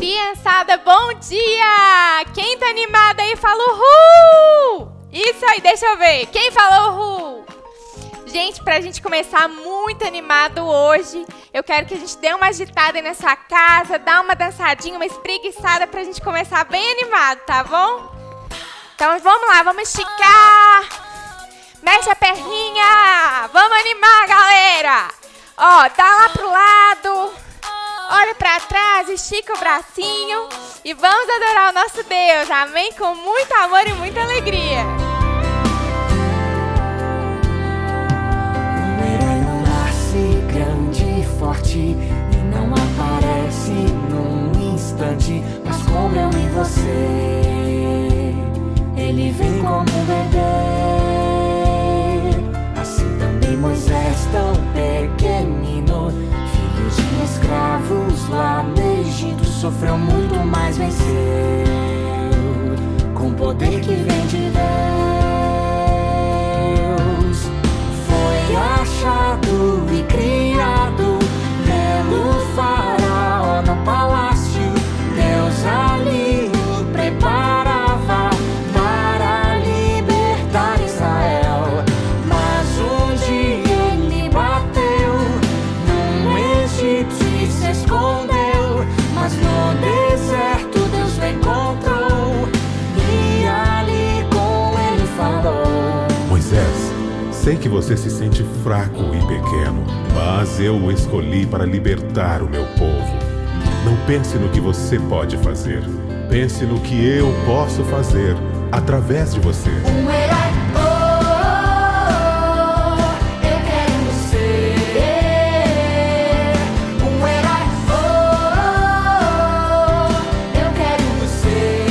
Criançada, bom dia! Quem tá animado aí fala uhul! Isso aí, deixa eu ver. Quem falou uhul? Gente, pra gente começar muito animado hoje, eu quero que a gente dê uma agitada aí nessa casa, dá uma dançadinha, uma espreguiçada pra gente começar bem animado, tá bom? Então vamos lá, vamos esticar. Mexe a perninha. Vamos animar, galera. Ó, dá lá pro lado. Olha pra trás, estica o bracinho. E vamos adorar o nosso Deus, amém? Com muito amor e muita alegria. Um herói não nasce grande e forte e não aparece num instante. Mas como eu e você, ele vem como um bebê. Assim também Moisés, tão pequenino, filho de escravos lá no Egito, sofreu muito, mas venceu, com poder que vem de Deus. Foi achado e criado pelo faraó no palácio. Deus ali o preparava para libertar Israel. Mas um dia ele bateu num egípcio e se escondeu. Mas no deserto Deus o encontrou e ali com ele falou: Moisés, sei que você se sente fraco e pequeno, mas eu o escolhi para libertar o meu povo. Não pense no que você pode fazer. Pense no que eu posso fazer através de você. Um herói, eu quero ser. Um herói, eu quero ser.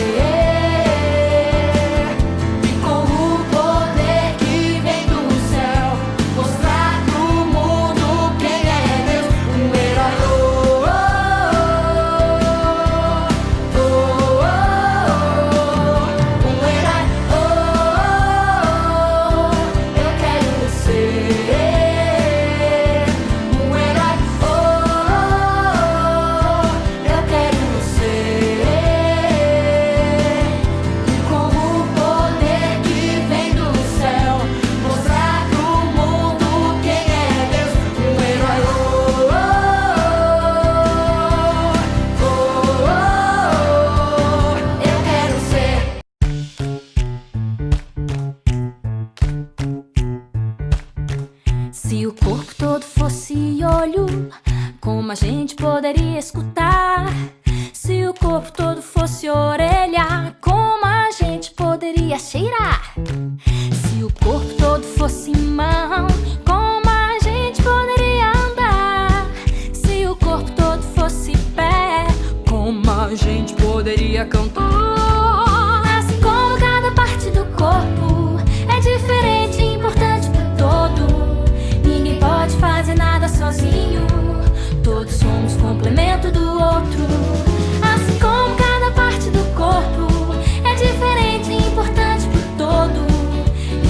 E com o poder que vem do céu, mostrar pro mundo quem é Deus. Um herói, eu quero ser. Um herói, eu quero ser. E com o poder que vem do céu, mostrar pro mundo quem é Deus. Um herói, eu quero ser. Se o corpo todo fosse olho, como a gente poderia escutar? Se o corpo todo fosse orelha, como a gente poderia cheirar? Se o corpo todo fosse mão, como a gente poderia andar? Se o corpo todo fosse pé, como a gente poderia cantar? Assim como cada parte do corpo é diferente e importante pro todo, ninguém pode fazer nada sozinho, todos somos complemento do outro. Assim como cada parte do corpo é diferente e importante pro todo,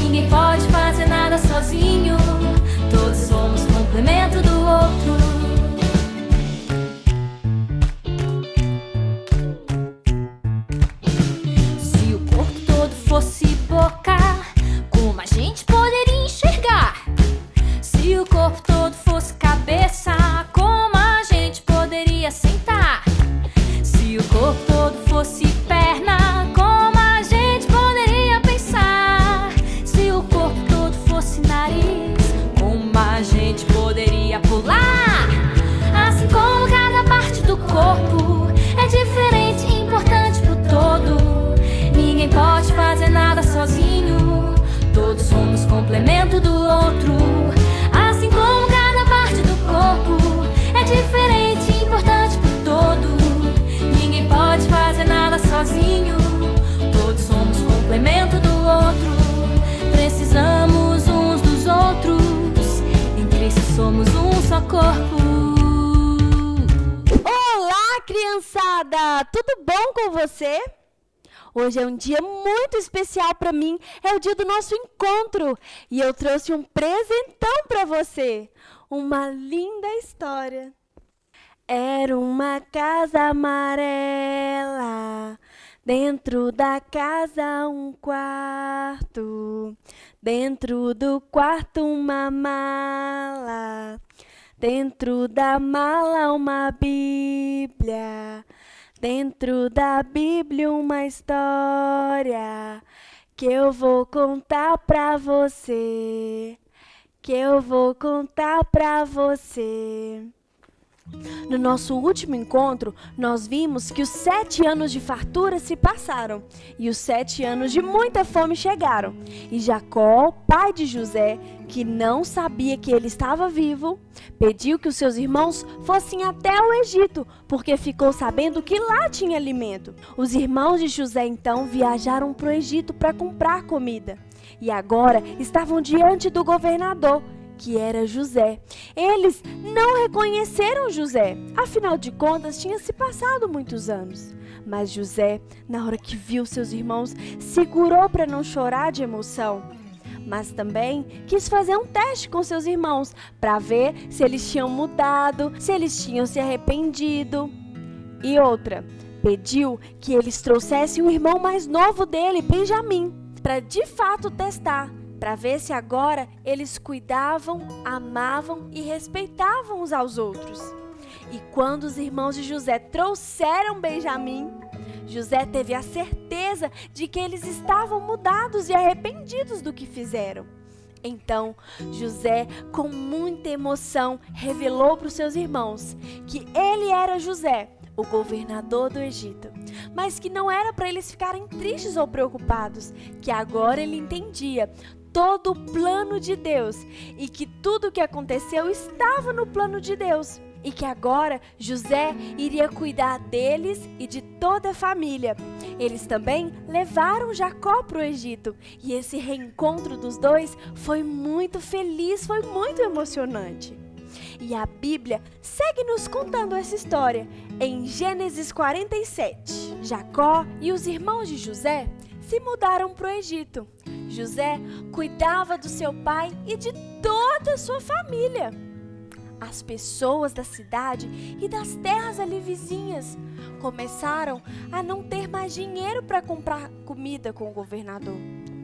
ninguém pode fazer nada sozinho, todos somos complemento do outro. Se o corpo todo fosse boca, como a gente poderia enxergar? Se o corpo todo fosse cabeça, como a gente poderia sentar? Se o corpo todo fosse perna, como a gente poderia pensar? Se o corpo todo fosse nariz, como a gente poderia pular? Assim como cada parte do corpo é diferente e importante pro todo, ninguém pode fazer nada sozinho, todos somos complemento do outro. Assim como cada parte do corpo é diferente e importante pro todo, ninguém pode fazer nada sozinho, todos somos complemento do outro. Precisamos uns dos outros, em Cristo somos um só corpo. Olá, criançada! Tudo bom com você? Hoje é um dia muito especial para mim, é o dia do nosso encontro e eu trouxe um presentão para você, uma linda história. Era uma casa amarela, dentro da casa um quarto, dentro do quarto uma mala, dentro da mala uma Bíblia, dentro da Bíblia uma história que eu vou contar pra você, que eu vou contar pra você. No nosso último encontro, nós vimos que os 7 anos de fartura se passaram e os 7 anos de muita fome chegaram. E Jacó, pai de José, que não sabia que ele estava vivo, pediu que os seus irmãos fossem até o Egito, porque ficou sabendo que lá tinha alimento. Os irmãos de José então viajaram para o Egito para comprar comida e agora estavam diante do governador, que era José. Eles não reconheceram José, afinal de contas tinha se passado muitos anos. Mas José, na hora que viu seus irmãos, segurou para não chorar de emoção. Mas também quis fazer um teste com seus irmãos, para ver se eles tinham mudado, se eles tinham se arrependido. E outra, pediu que eles trouxessem o irmão mais novo dele, Benjamim, para de fato testar, para ver se agora eles cuidavam, amavam e respeitavam uns aos outros. E quando os irmãos de José trouxeram Benjamim, José teve a certeza de que eles estavam mudados e arrependidos do que fizeram. Então, José, com muita emoção, revelou para os seus irmãos que ele era José, o governador do Egito, mas que não era para eles ficarem tristes ou preocupados, que agora ele entendia todo o plano de Deus e que tudo o que aconteceu estava no plano de Deus e que agora José iria cuidar deles e de toda a família. Eles também levaram Jacó para o Egito e esse reencontro dos dois foi muito feliz, foi muito emocionante. E a Bíblia segue nos contando essa história em Gênesis 47. Jacó e os irmãos de José se mudaram para o Egito. José cuidava do seu pai e de toda a sua família. As pessoas da cidade e das terras ali vizinhas começaram a não ter mais dinheiro para comprar comida com o governador.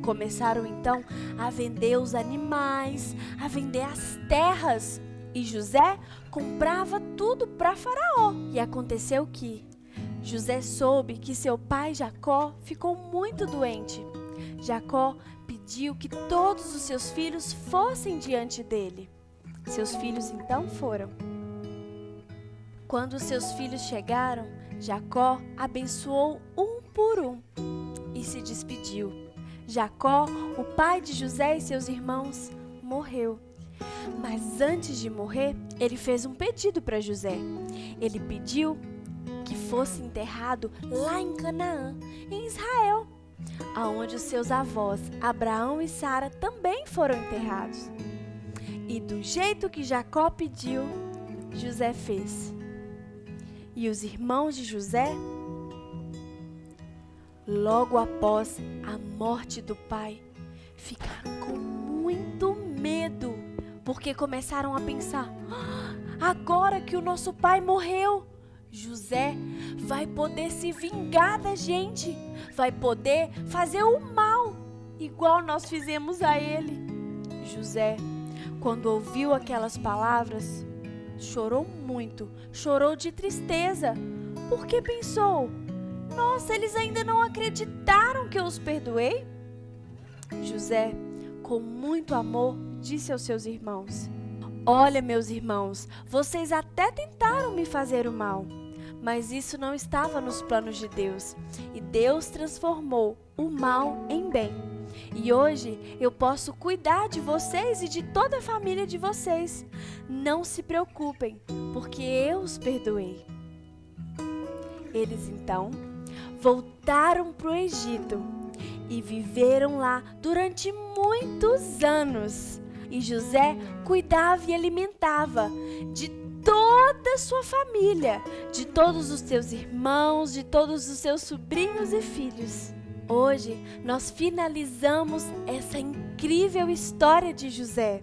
Começaram então a vender os animais, a vender as terras. E José comprava tudo para Faraó. E aconteceu que José soube que seu pai Jacó ficou muito doente. Jacó pediu que todos os seus filhos fossem diante dele. Seus filhos então foram. Quando os seus filhos chegaram, Jacó abençoou um por um e se despediu. Jacó, o pai de José e seus irmãos, morreu. Mas antes de morrer, ele fez um pedido para José. Ele pediu que fosse enterrado lá em Canaã, em Israel, aonde os seus avós, Abraão e Sara, também foram enterrados. E do jeito que Jacó pediu, José fez. E os irmãos de José, logo após a morte do pai, ficaram com muito medo, porque começaram a pensar: agora que o nosso pai morreu, José vai poder se vingar da gente, vai poder fazer o mal, igual nós fizemos a ele. José, quando ouviu aquelas palavras, chorou muito, chorou de tristeza, porque pensou: nossa, eles ainda não acreditaram que eu os perdoei? José, com muito amor, disse aos seus irmãos: olha, meus irmãos, vocês até tentaram me fazer o mal, mas isso não estava nos planos de Deus, e Deus transformou o mal em bem. E hoje eu posso cuidar de vocês e de toda a família de vocês. Não se preocupem, porque eu os perdoei. Eles então voltaram para o Egito e viveram lá durante muitos anos. E José cuidava e alimentava de toda a sua família, de todos os seus irmãos, de todos os seus sobrinhos e filhos. Hoje nós finalizamos essa incrível história de José.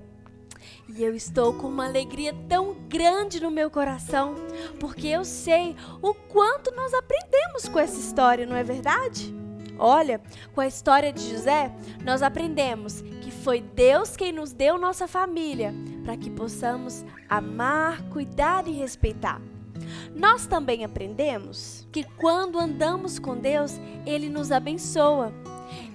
E eu estou com uma alegria tão grande no meu coração, porque eu sei o quanto nós aprendemos com essa história, não é verdade? Olha, com a história de José, nós aprendemos que foi Deus quem nos deu nossa família, para que possamos amar, cuidar e respeitar. Nós também aprendemos que quando andamos com Deus, Ele nos abençoa.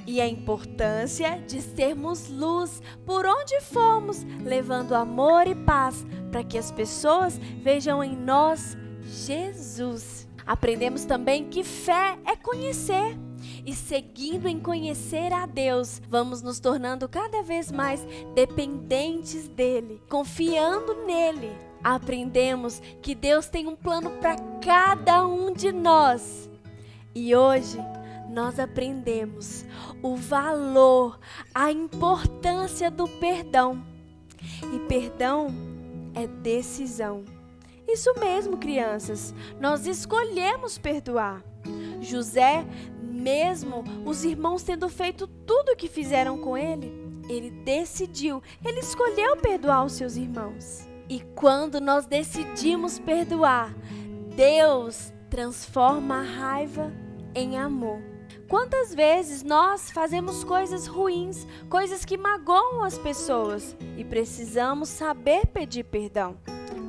E a importância de sermos luz por onde formos, levando amor e paz para que as pessoas vejam em nós Jesus. Aprendemos também que fé é conhecer. E seguindo em conhecer a Deus, vamos nos tornando cada vez mais dependentes dEle, confiando nele. Aprendemos que Deus tem um plano para cada um de nós. E hoje nós aprendemos o valor, a importância do perdão. E perdão é decisão. Isso mesmo, crianças, nós escolhemos perdoar. José, mesmo os irmãos tendo feito tudo o que fizeram com ele, ele decidiu, ele escolheu perdoar os seus irmãos. E quando nós decidimos perdoar, Deus transforma a raiva em amor. Quantas vezes nós fazemos coisas ruins, coisas que magoam as pessoas e precisamos saber pedir perdão.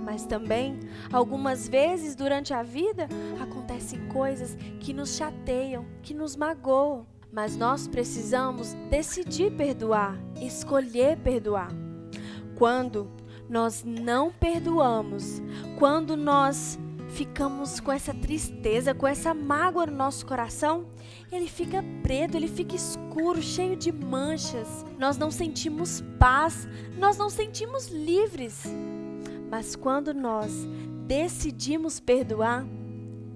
Mas também, algumas vezes durante a vida, acontecem coisas que nos chateiam, que nos magoam. Mas nós precisamos decidir perdoar, escolher perdoar. Quando nós não perdoamos, quando nós ficamos com essa tristeza, com essa mágoa no nosso coração, ele fica preto, ele fica escuro, cheio de manchas. Nós não sentimos paz, nós não sentimos livres. Mas quando nós decidimos perdoar,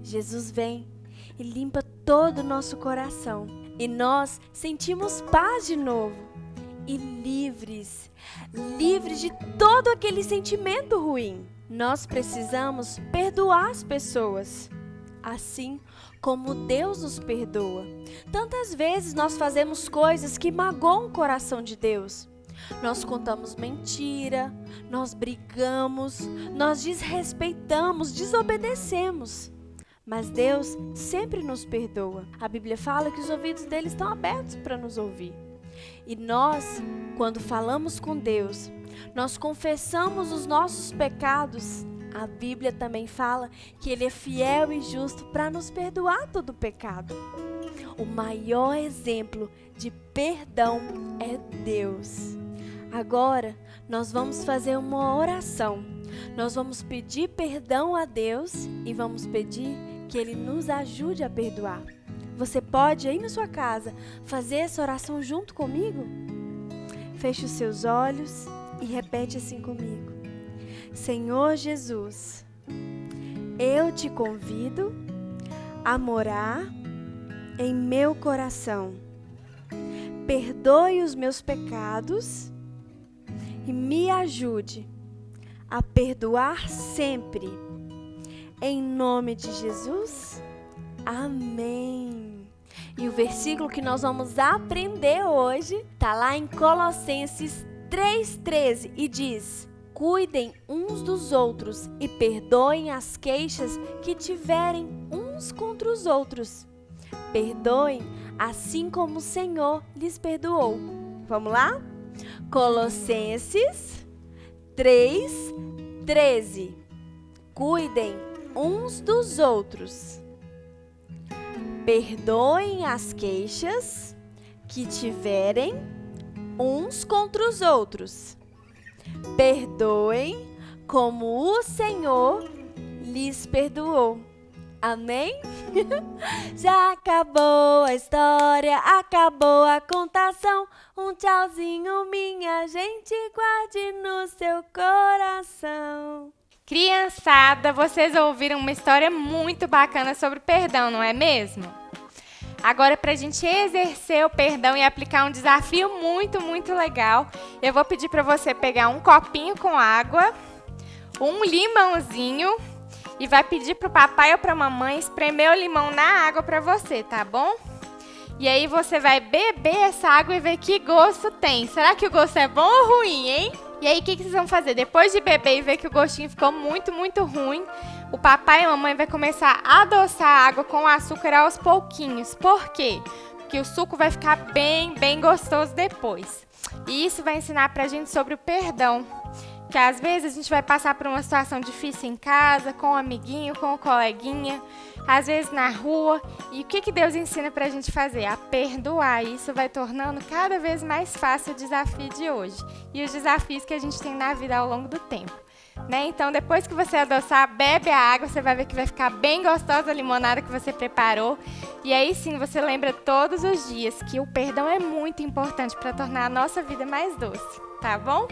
Jesus vem e limpa todo o nosso coração. E nós sentimos paz de novo e livres de todo aquele sentimento ruim. Nós precisamos perdoar as pessoas, assim como Deus nos perdoa. Tantas vezes nós fazemos coisas que magoam o coração de Deus. Nós contamos mentira, nós brigamos, nós desrespeitamos, desobedecemos. Mas Deus sempre nos perdoa. A Bíblia fala que os ouvidos dele estão abertos para nos ouvir. E nós, quando falamos com Deus, nós confessamos os nossos pecados. A Bíblia também fala que Ele é fiel e justo para nos perdoar todo o pecado. O maior exemplo de perdão é Deus. Agora, nós vamos fazer uma oração. Nós vamos pedir perdão a Deus e vamos pedir que Ele nos ajude a perdoar. Você pode, aí na sua casa, fazer essa oração junto comigo? Feche os seus olhos e repete assim comigo. Senhor Jesus, eu te convido a morar em meu coração. Perdoe os meus pecados e me ajude a perdoar sempre. Em nome de Jesus, amém. E o versículo que nós vamos aprender hoje está lá em Colossenses 3,13 e diz: cuidem uns dos outros e perdoem as queixas que tiverem uns contra os outros. Perdoem assim como o Senhor lhes perdoou. Vamos lá? Colossenses 3,13. Cuidem uns dos outros. Perdoem as queixas que tiverem uns contra os outros. Perdoem como o Senhor lhes perdoou. Amém? Já acabou a história, acabou a contação. Um tchauzinho, minha gente, guarde no seu coração. Criançada, vocês ouviram uma história muito bacana sobre perdão, não é mesmo? Agora, para a gente exercer o perdão e aplicar um desafio muito, muito legal, eu vou pedir para você pegar um copinho com água, um limãozinho e vai pedir para o papai ou para a mamãe espremer o limão na água para você, tá bom? E aí você vai beber essa água e ver que gosto tem. Será que o gosto é bom ou ruim, hein? E aí, o que vocês vão fazer? Depois de beber e ver que o gostinho ficou muito, muito ruim, o papai e a mamãe vai começar a adoçar a água com açúcar aos pouquinhos. Por quê? Porque o suco vai ficar bem, bem gostoso depois. E isso vai ensinar pra gente sobre o perdão. Que às vezes a gente vai passar por uma situação difícil em casa, com um amiguinho, com um coleguinha, às vezes na rua. E o que Deus ensina pra gente fazer? A perdoar. E isso vai tornando cada vez mais fácil o desafio de hoje. E os desafios que a gente tem na vida ao longo do tempo. Né? Então, depois que você adoçar, bebe a água, você vai ver que vai ficar bem gostosa a limonada que você preparou. E aí sim, você lembra todos os dias que o perdão é muito importante para tornar a nossa vida mais doce, tá bom?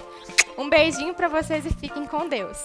Um beijinho para vocês e fiquem com Deus.